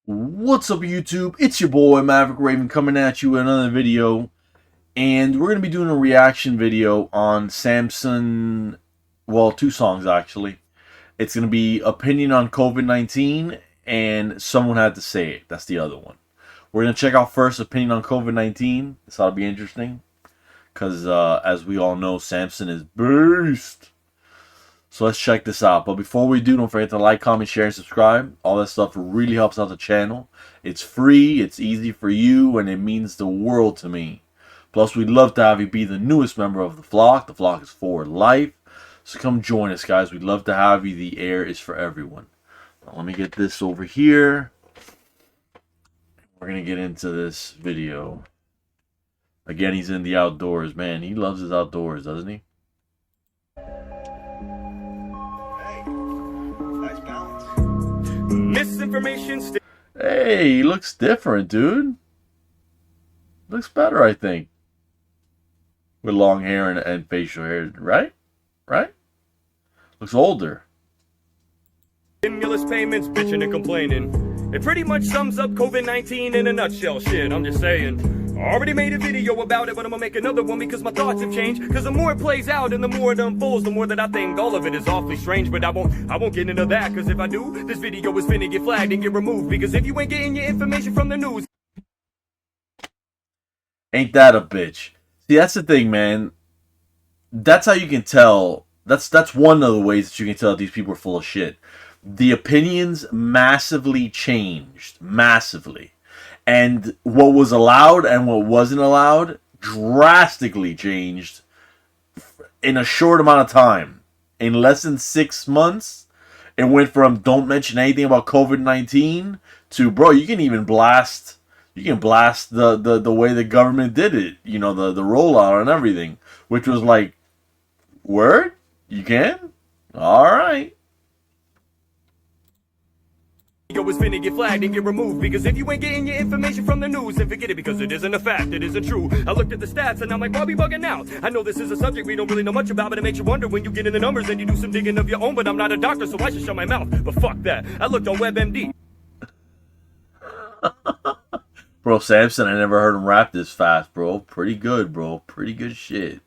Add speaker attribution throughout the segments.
Speaker 1: What's up, YouTube? It's your boy Maverick Raven coming at you with another video, and we're going to be doing a reaction video on Samson. Well, two songs actually. It's going to be Opinion on COVID-19 and Someone Had to Say It. That's the other one. We're going to check out first Opinion on COVID-19. This ought to be interesting because, as we all know, Samson is beast. So let's check this out. But before we do, don't forget to like, comment, share, and subscribe. All that stuff really helps out the channel. It's free, it's easy for you, and it means the world to me. Plus, we'd love to have you be the newest member of the flock. The flock is for life. So come join us, guys. We'd love to have you. The air is for everyone. Now, let me get this over here. We're going to get into this video. Again, he's in the outdoors. Man, he loves his outdoors, doesn't he?
Speaker 2: Misinformation.
Speaker 1: Hey, he looks different, dude. Looks better, I think. With long hair and facial hair, right? Right? Looks older.
Speaker 2: Stimulus payments, bitching and complaining. It pretty much sums up COVID-19 in a nutshell. Shit, I'm just saying. I already made a video about it, but I'm gonna make another one because my thoughts have changed. Because the more it plays out and the more it unfolds, the more that I think all of it is awfully strange. But I won't get into that, because if I do, this video is finna get flagged and get removed. Because if you ain't getting your information from the news,
Speaker 1: Ain't that a bitch? See, that's the thing, man. That's how you can tell. That's one of the ways that you can tell that these people are full of shit. The opinions massively changed. Massively. And what was allowed and what wasn't allowed drastically changed in a short amount of time. In less than 6 months, it went from don't mention anything about COVID-19 to, bro, you can blast the way the government did it, you know, the rollout and everything, which was like, word? You can? All right.
Speaker 2: video is finna get flagged and get removed. Because if you ain't getting your information from the news, then forget it, because it isn't a fact, it isn't true. I looked at the stats and I'm like, why we bugging out? I know this is a subject we don't really know much about, but it makes you wonder when you get in the numbers and you do some digging of your own. But I'm not a doctor, so I should shut my mouth. But fuck that. I looked on WebMD.
Speaker 1: Bro, Samson, I never heard him rap this fast, bro. Pretty good, bro. Pretty good shit.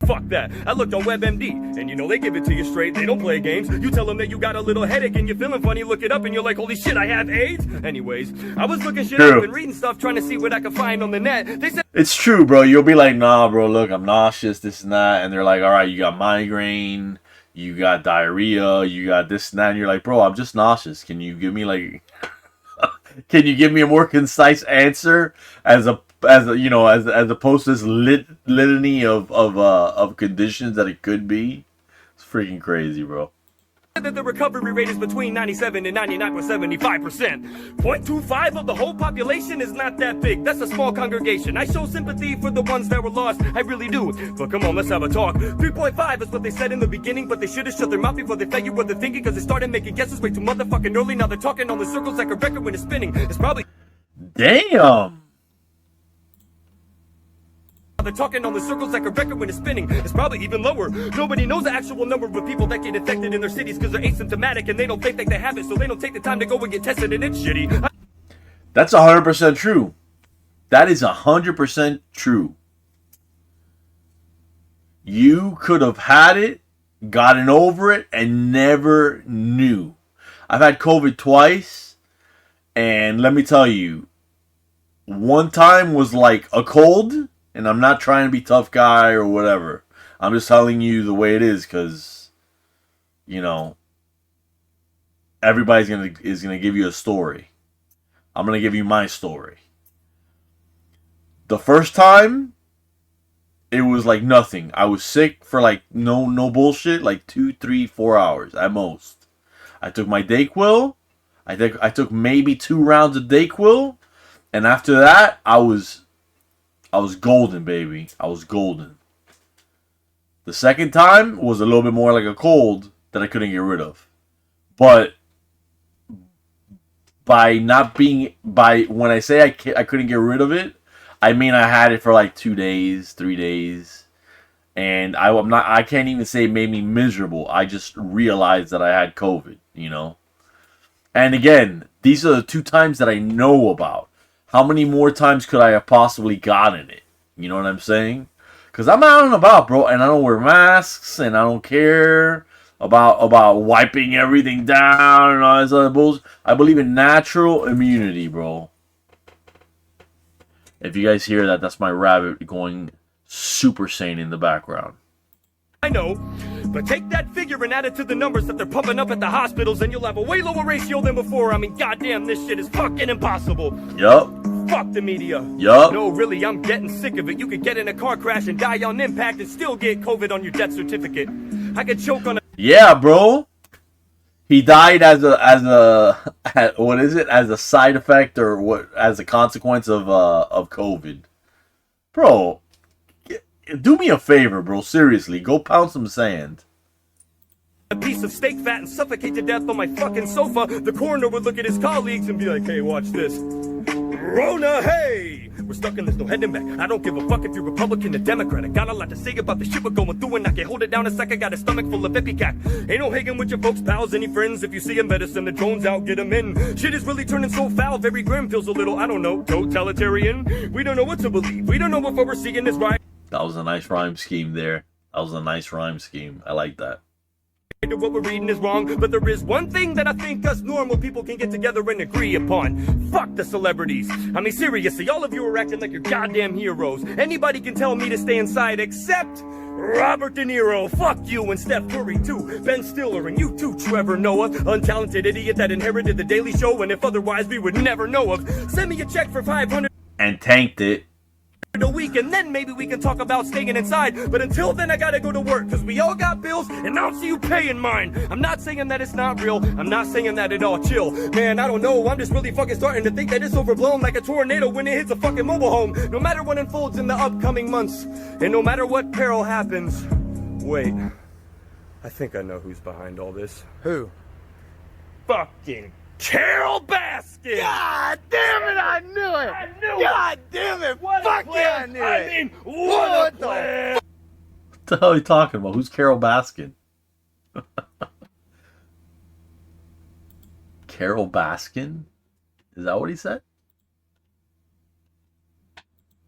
Speaker 2: Fuck that. I looked on WebMD, and you know they give it to you straight. They don't play games. You tell them that you got a little headache and you're feeling funny, look it up and you're like, holy shit, I have AIDS? Anyways, I was looking shit up and reading stuff, trying to see what I could find on the net. They said
Speaker 1: it's true, bro. You'll be like, nah, bro, look, I'm nauseous, this and that. And they're like, all right, you got migraine, you got diarrhea, you got this and that. And you're like, bro, I'm just nauseous. Can you give me like... Can you give me a more concise answer as opposed to this litany of conditions that it could be? It's freaking crazy, bro.
Speaker 2: that the recovery rate is between 97 and 99.75%. 0.25 of the whole population is not that big. That's a small congregation. I show sympathy for the ones that were lost. I really do. But come on, let's have a talk. 3.5 is what they said in the beginning, but they should have shut their mouth before they fed you what they're thinking, because they started making guesses way too motherfucking early. Now they're talking on the circles like a record when it's spinning. It's probably...
Speaker 1: Damn!
Speaker 2: They're talking on the circles like a record when it's spinning. It's probably even lower. Nobody knows the actual number of people that get infected in their cities because they're asymptomatic and they don't think that they have it, so they don't take the time to go and get tested, and it's shitty.
Speaker 1: That's 100% true. That is 100% true. You could have had it, gotten over it, and never knew. I've had COVID twice, and let me tell you, one time was like a cold. And I'm not trying to be tough guy or whatever. I'm just telling you the way it is, because, you know, everybody's is gonna give you a story. I'm gonna give you my story. The first time, it was like nothing. I was sick for like no bullshit, like 2, 3, 4 hours at most. I took my Dayquil. I took maybe 2 rounds of Dayquil, and after that, I was golden, baby. I was golden. The second time was a little bit more like a cold that I couldn't get rid of. But when I say I couldn't get rid of it, I mean I had it for like 2 days, 3 days. And I can't even say it made me miserable. I just realized that I had COVID, you know. And again, These are the 2 times that I know about. How many more times could I have possibly gotten it? You know what I'm saying? Because I'm out and about, bro, and I don't wear masks, and I don't care about wiping everything down and all this other bullshit. I believe in natural immunity, bro. If you guys hear that, that's my rabbit going super sane in the background.
Speaker 2: I know, but take that figure and add it to the numbers that they're pumping up at the hospitals, and you'll have a way lower ratio than before. I mean, goddamn, this shit is fucking impossible.
Speaker 1: Yup.
Speaker 2: Fuck the media.
Speaker 1: Yup.
Speaker 2: No, really, I'm getting sick of it. You could get in a car crash and die on impact and still get COVID on your death certificate. I could choke on a...
Speaker 1: Yeah, bro. He died as a what is it? As a side effect or what? As a consequence of COVID. Bro, do me a favor, bro. Seriously, go pound some sand.
Speaker 2: A piece of steak fat and suffocate to death on my fucking sofa. The coroner would look at his colleagues and be like, hey, watch this. Rona, hey! We're stuck and there's no heading back. I don't give a fuck if you're Republican or Democrat. I got a lot to say about the shit we're going through, and I can't hold it down a sec. I got a stomach full of ipecac. Ain't no hanging with your folks, pals, any friends. If you see them, better send the drones out, get them in. Shit is really turning so foul. Every gram feels a little, I don't know, totalitarian. We don't know what to believe. We don't know if what we're seeing is right.
Speaker 1: That was a nice rhyme scheme there. That was a nice rhyme scheme. I like that.
Speaker 2: What we're reading is wrong, but there is one thing that I think us normal people can get together and agree upon. Fuck the celebrities. I mean, seriously, all of you are acting like you're goddamn heroes. Anybody can tell me to stay inside except Robert De Niro. Fuck you and Steph Curry too. Ben Stiller and you too, Trevor Noah. Untalented idiot that inherited the Daily Show, and if otherwise we would never know of. Send me a check for $500
Speaker 1: and tanked it
Speaker 2: a week, and then maybe we can talk about staying inside. But until then, I gotta go to work, because we all got bills, and I don't see you paying mine. I'm not saying that it's not real. I'm not saying that at all. Chill. Man, I don't know. I'm just really fucking starting to think that it's overblown like a tornado when it hits a fucking mobile home. No matter what unfolds in the upcoming months, and no matter what peril happens. Wait. I think I know who's behind all this.
Speaker 3: Who?
Speaker 2: Fucking Carol Baskin!
Speaker 3: God damn it, I knew it!
Speaker 2: I knew
Speaker 3: God damn it!
Speaker 2: What
Speaker 3: Fuck
Speaker 2: a
Speaker 3: yeah, I
Speaker 2: plan.
Speaker 3: knew it!
Speaker 2: I mean, what a
Speaker 3: the
Speaker 2: plan!
Speaker 1: What the hell are you talking about? Who's Carol Baskin? Carol Baskin? Is that what he said?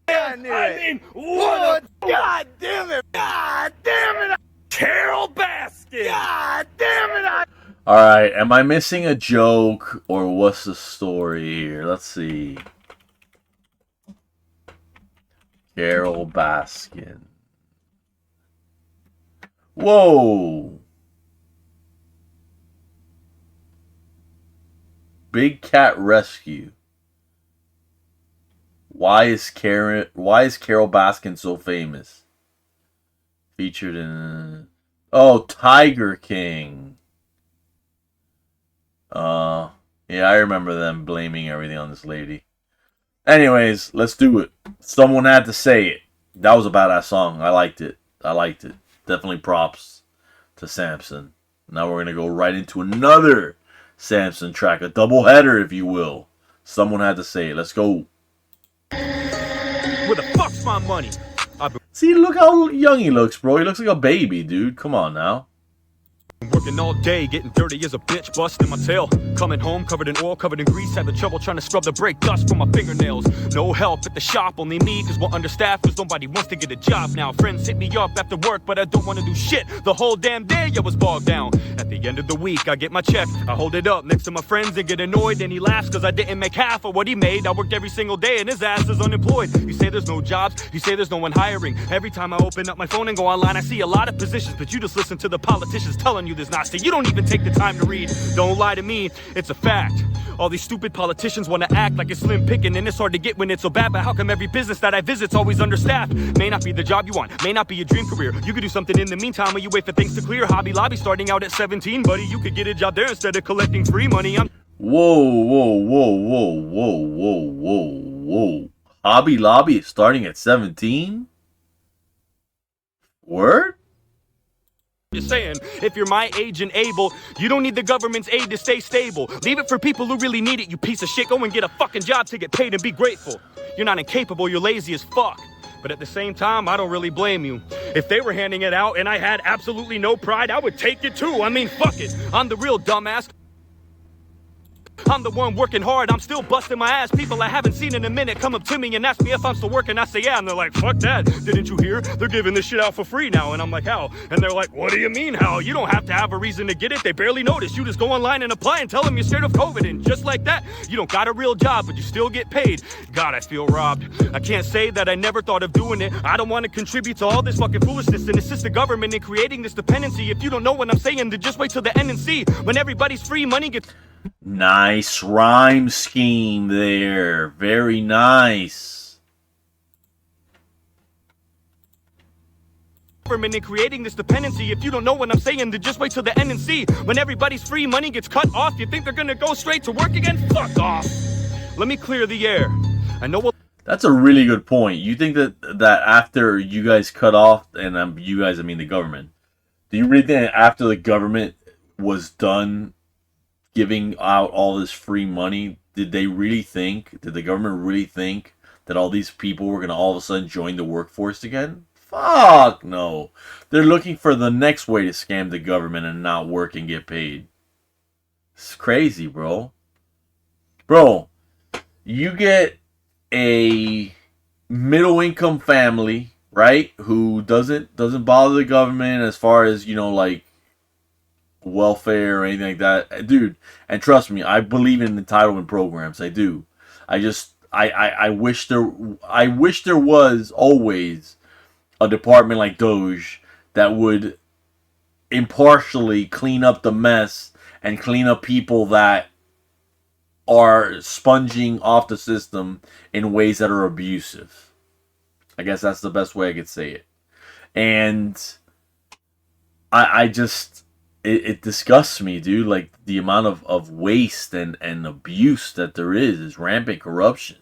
Speaker 3: I knew
Speaker 2: I
Speaker 3: it!
Speaker 2: mean, what a...
Speaker 3: God damn it! God damn it!
Speaker 2: Carol Baskin!
Speaker 3: God damn it!
Speaker 1: Alright, am I missing a joke or what's the story here? Let's see. Carol Baskin. Whoa! Big Cat Rescue. Why is Carol Baskin so famous? Featured in... Oh, Tiger King. Yeah, I remember them blaming everything on this lady. Anyways, let's do it. Someone had to say it. That was a badass song. I liked it. Definitely props to Samson. Now we're going to go right into another Samson track. A double header, if you will. Someone had to say it. Let's go.
Speaker 2: Where the fuck's my money?
Speaker 1: See, look how young he looks, bro. He looks like a baby, dude. Come on now.
Speaker 2: Working all day, getting dirty as a bitch, busting my tail. Coming home, covered in oil, covered in grease. Had the trouble trying to scrub the brake dust from my fingernails. No help at the shop, only me, cause we're understaffed, cause nobody wants to get a job now. Friends hit me up after work, but I don't want to do shit. The whole damn day I was bogged down. At the end of the week, I get my check. I hold it up next to my friends and get annoyed. And he laughs cause I didn't make half of what he made. I worked every single day and his ass is unemployed. You say there's no jobs, you say there's no one hiring. Every time I open up my phone and go online, I see a lot of positions, but you just listen to the politicians telling you there's not. So you don't even take the time to read. Don't lie to me, it's a fact. All these stupid politicians want to act like it's slim picking, and it's hard to get when it's so bad. But how come every business that I visit's always understaffed? May not be the job you want, may not be your dream career. You could do something in the meantime while you wait for things to clear. Hobby Lobby starting out at 17, buddy. You could get a job there instead of collecting free money.
Speaker 1: Whoa. Hobby Lobby is starting at 17? Word?
Speaker 2: Just saying, if you're my age and able, you don't need the government's aid to stay stable. Leave it for people who really need it, you piece of shit. Go and get a fucking job to get paid and be grateful. You're not incapable, you're lazy as fuck. But at the same time, I don't really blame you. If they were handing it out and I had absolutely no pride, I would take it too. I mean, fuck it. I'm the real dumbass. I'm the one working hard, I'm still busting my ass. People I haven't seen in a minute come up to me and ask me if I'm still working. I say yeah, and they're like, fuck that, didn't you hear? They're giving this shit out for free now. And I'm like, how? And they're like, what do you mean how? You don't have to have a reason to get it, they barely notice. You just go online and apply and tell them you're scared of COVID. And just like that, you don't got a real job, but you still get paid. God, I feel robbed. I can't say that I never thought of doing it. I don't want to contribute to all this fucking foolishness and assist the government in creating this dependency. If you don't know what I'm saying, then just wait till the end and see. When everybody's free, money gets...
Speaker 1: Nice rhyme scheme there. Very nice.
Speaker 2: Government in creating this dependency. If you don't know what I'm saying, then just wait till the end and see. When everybody's free, money gets cut off. You think they're gonna go straight to work again? Fuck off. Let me clear the air. I know what...
Speaker 1: That's a really good point. You think that after you guys cut off, and you guys, I mean the government, do you really think that after the government was done giving out all this free money, did the government really think that all these people were going to all of a sudden join the workforce again? Fuck no. They're looking for the next way to scam the government and not work and get paid. It's crazy, bro. Bro, you get a middle income family, right, who doesn't bother the government as far as, you know, like welfare or anything like that, dude. And trust me, I believe in entitlement programs. I do. I wish there was always a department like Doge that would impartially clean up the mess and clean up people that are sponging off the system in ways that are abusive. I guess that's the best way I could say it. And I just, it disgusts me, dude. Like, the amount of waste and abuse that there is rampant corruption.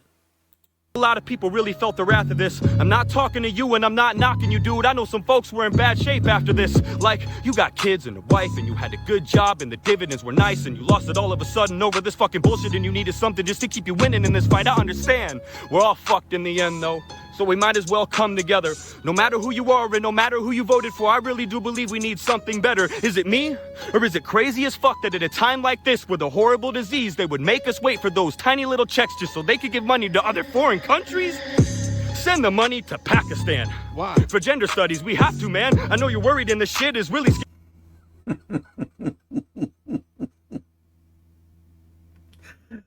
Speaker 2: A lot of people really felt the wrath of this. I'm not talking to you and I'm not knocking you, dude. I know some folks were in bad shape after this. Like, you got kids and a wife and you had a good job and the dividends were nice and you lost it all of a sudden over this fucking bullshit and you needed something just to keep you winning in this fight. I understand. We're all fucked in the end, though. So we might as well come together. No matter who you are and no matter who you voted for, I really do believe we need something better. Is it me? Or is it crazy as fuck that at a time like this with a horrible disease, they would make us wait for those tiny little checks just so they could give money to other foreign countries? Send the money to Pakistan.
Speaker 3: Why?
Speaker 2: For gender studies, we have to, man. I know you're worried and the shit is really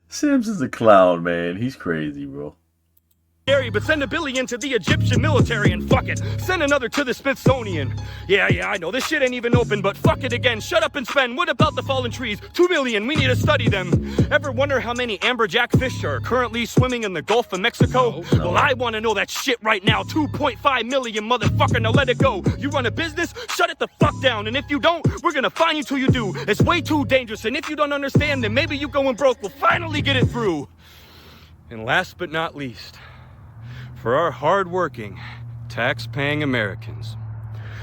Speaker 1: Samson's a clown, man. He's crazy, bro.
Speaker 2: scary, but send $1 billion to the Egyptian military and fuck it. Send another to the Smithsonian. Yeah, I know, this shit ain't even open, but fuck it again. Shut up and spend. What about the fallen trees? 2 million, we need to study them. Ever wonder how many amberjack fish are currently swimming in the Gulf of Mexico?
Speaker 3: No.
Speaker 2: Well, I want to know that shit right now. 2.5 million, motherfucker, now let it go. You run a business? Shut it the fuck down. And if you don't, we're gonna fine you till you do. It's way too dangerous, and if you don't understand, then maybe you going broke will finally get it through. And last but not least, for our hard-working, tax-paying Americans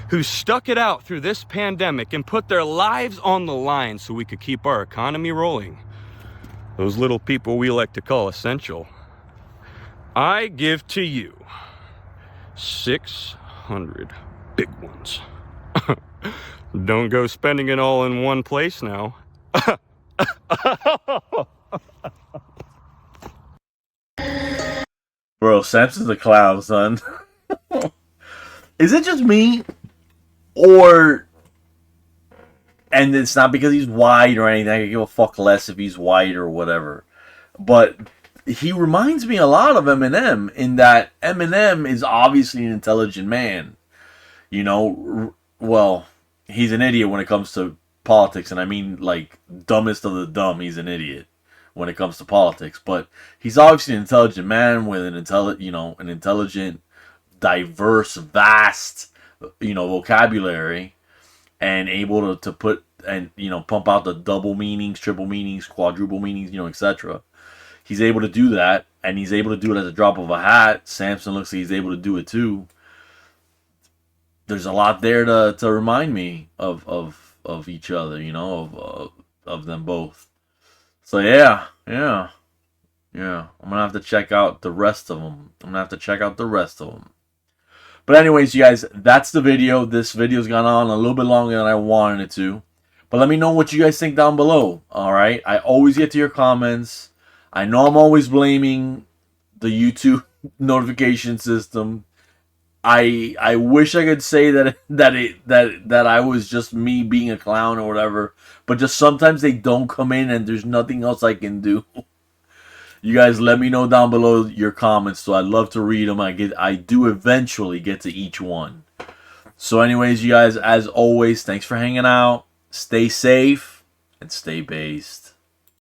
Speaker 2: who stuck it out through this pandemic and put their lives on the line so we could keep our economy rolling, those little people we like to call essential, I give to you 600 big ones. Don't go spending it all in one place now.
Speaker 1: Bro, Samson's a clown, son. Is it just me? Or... And it's not because he's white or anything. I could give a fuck less if he's white or whatever. But he reminds me a lot of Eminem in that Eminem is obviously an intelligent man. You know, well, he's an idiot when it comes to politics. And I mean, like, dumbest of the dumb, he's an idiot when it comes to politics, but he's obviously an intelligent man with an intelligent, diverse, vast, vocabulary, and able to put and pump out the double meanings, triple meanings, quadruple meanings, etc. He's able to do that, and he's able to do it at the drop of a hat. Samson looks like he's able to do it too. There's a lot there to remind me of each other, of them both. So yeah. I'm gonna have to check out the rest of them. But anyways, you guys, that's the video. This video's gone on a little bit longer than I wanted it to. But let me know what you guys think down below. All right, I always get to your comments. I know I'm always blaming the YouTube notification system. I wish I could say that I was just me being a clown or whatever, but just sometimes they don't come in and there's nothing else I can do. You guys let me know down below your comments, so I'd love to read them. I do eventually get to each one. So anyways, you guys, as always, thanks for hanging out. Stay safe and stay based.